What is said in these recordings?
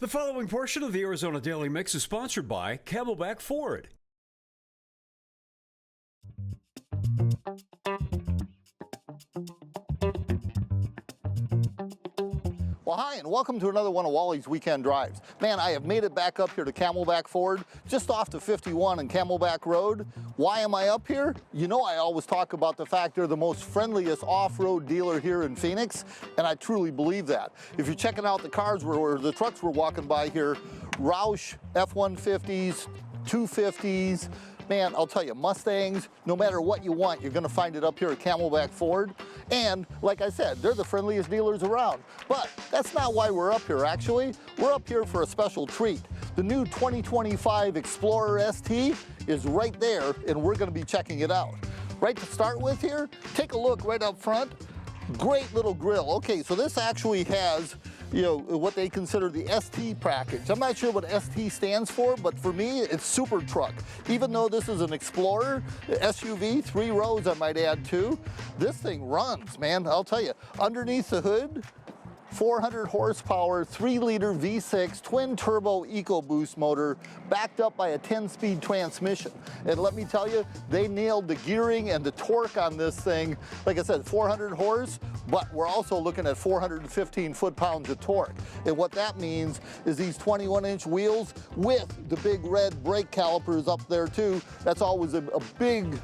The following portion of the Arizona Daily Mix is sponsored by Camelback Ford. Well, hi, and welcome to another one of Wally's Weekend Drives. Man, I have made it back up here to Camelback Ford, just off the 51 and Camelback Road. Why am I up here? You know I always talk about the fact they're the most friendliest off-road dealer here in Phoenix, and I truly believe that. If you're checking out the cars or the trucks we're walking by here, Roush F-150s, 250s, man, I'll tell you, Mustangs, no matter what you want, you're gonna find it up here at Camelback Ford. And like I said, they're the friendliest dealers around. But that's not why we're up here, actually. We're up here for a special treat. The new 2025 Explorer ST is right there, and we're gonna be checking it out. Right to start with here, take a look right up front. Great little grill. Okay, so this actually has, you know, what they consider the ST package. I'm not sure what ST stands for, but for me, it's super truck. Even though this is an Explorer, SUV, 3 rows I might add too, this thing runs, man, I'll tell you. Underneath the hood, 400 horsepower, 3-liter V6 twin-turbo EcoBoost motor, backed up by a 10-speed transmission. And let me tell you, they nailed the gearing and the torque on this thing. Like I said, 400 horse, but we're also looking at 415 foot-pounds of torque. And what that means is these 21-inch wheels with the big red brake calipers up there too. That's always a big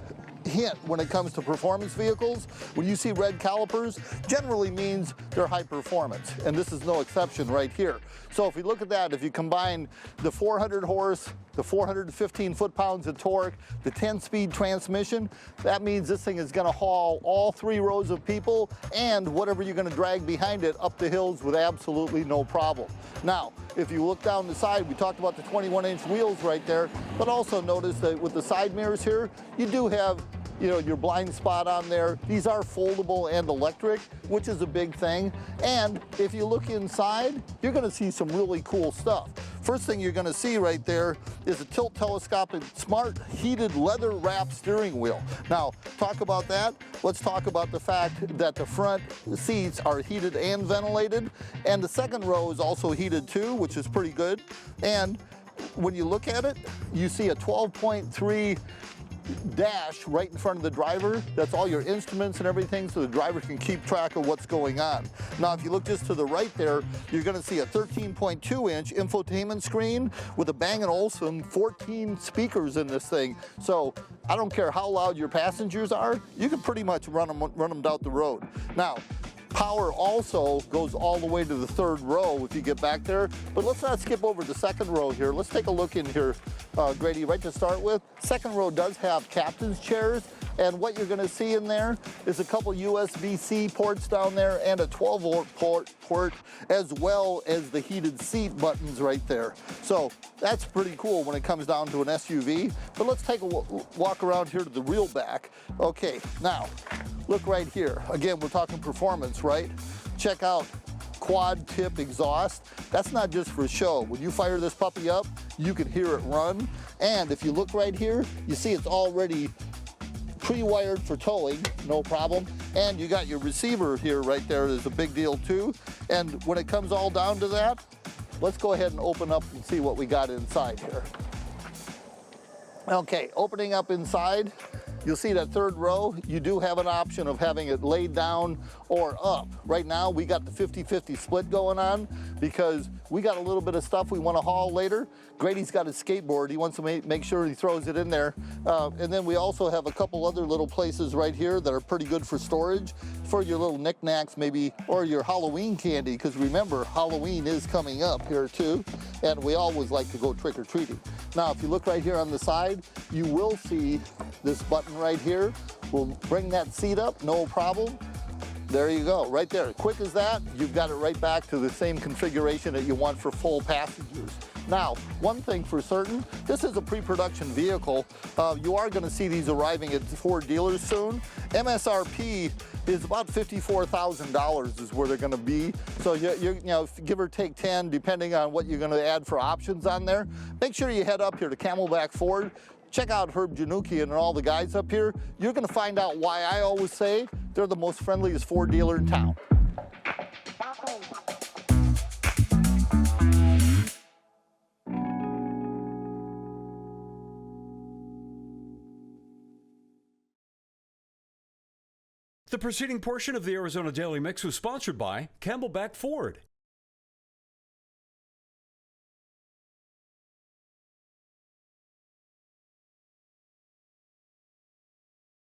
hint when it comes to performance vehicles. When you see red calipers, generally means they're high performance, and this is no exception right here. So if you look at that, if you combine the 400 horse, the 415 foot-pounds of torque, the 10-speed transmission, that means this thing is gonna haul all 3 rows of people and whatever you're gonna drag behind it up the hills with absolutely no problem. Now, if you look down the side, we talked about the 21-inch wheels right there, but also notice that with the side mirrors here, you do have, you know, your blind spot on there. These are foldable and electric, which is a big thing. And if you look inside, you're gonna see some really cool stuff. First thing you're gonna see right there is a tilt telescopic smart heated leather wrapped steering wheel. Now, talk about that. Let's talk about the fact that the front seats are heated and ventilated, and the second row is also heated too, which is pretty good. And when you look at it, you see a 12.3 dash right in front of the driver. That's all your instruments and everything, so the driver can keep track of what's going on. Now, if you look just to the right there, you're gonna see a 13.2-inch infotainment screen with a Bang & Olufsen 14 speakers in this thing. So I don't care how loud your passengers are, you can pretty much run them down the road. Now, power also goes all the way to the 3rd row if you get back there. But let's not skip over the 2nd row here. Let's take a look in here, Grady, right to start with. 2nd row does have captain's chairs, and what you're gonna see in there is a couple USB-C ports down there and a 12-volt port, as well as the heated seat buttons right there. So that's pretty cool when it comes down to an SUV. But let's take a walk around here to the real back. Okay, now, look right here. Again, we're talking performance, right? Check out quad tip exhaust. That's not just for show. When you fire this puppy up, you can hear it run. And if you look right here, you see it's already pre-wired for towing, no problem. And you got your receiver here right there is a big deal too. And when it comes all down to that, let's go ahead and open up and see what we got inside here. Okay, opening up inside, you'll see that 3rd row, you do have an option of having it laid down or up. Right now, we got the 50-50 split going on because we got a little bit of stuff we want to haul later. Grady's got his skateboard. He wants to make sure he throws it in there. And then we also have a couple other little places right here that are pretty good for storage for your little knickknacks maybe, or your Halloween candy, because remember, Halloween is coming up here too, and we always like to go trick-or-treating. Now, if you look right here on the side, you will see this button right here. We'll bring that seat up, no problem. There you go, right there. Quick as that, you've got it right back to the same configuration that you want for full passengers. Now, one thing for certain, this is a pre-production vehicle. You are gonna see these arriving at Ford dealers soon. MSRP is about $54,000 is where they're gonna be. So you know, give or take 10, depending on what you're gonna add for options on there. Make sure you head up here to Camelback Ford. Check out Herb Janukian and all the guys up here. You're gonna find out why I always say they're the most friendliest Ford dealer in town. The preceding portion of the Arizona Daily Mix was sponsored by Camelback Ford.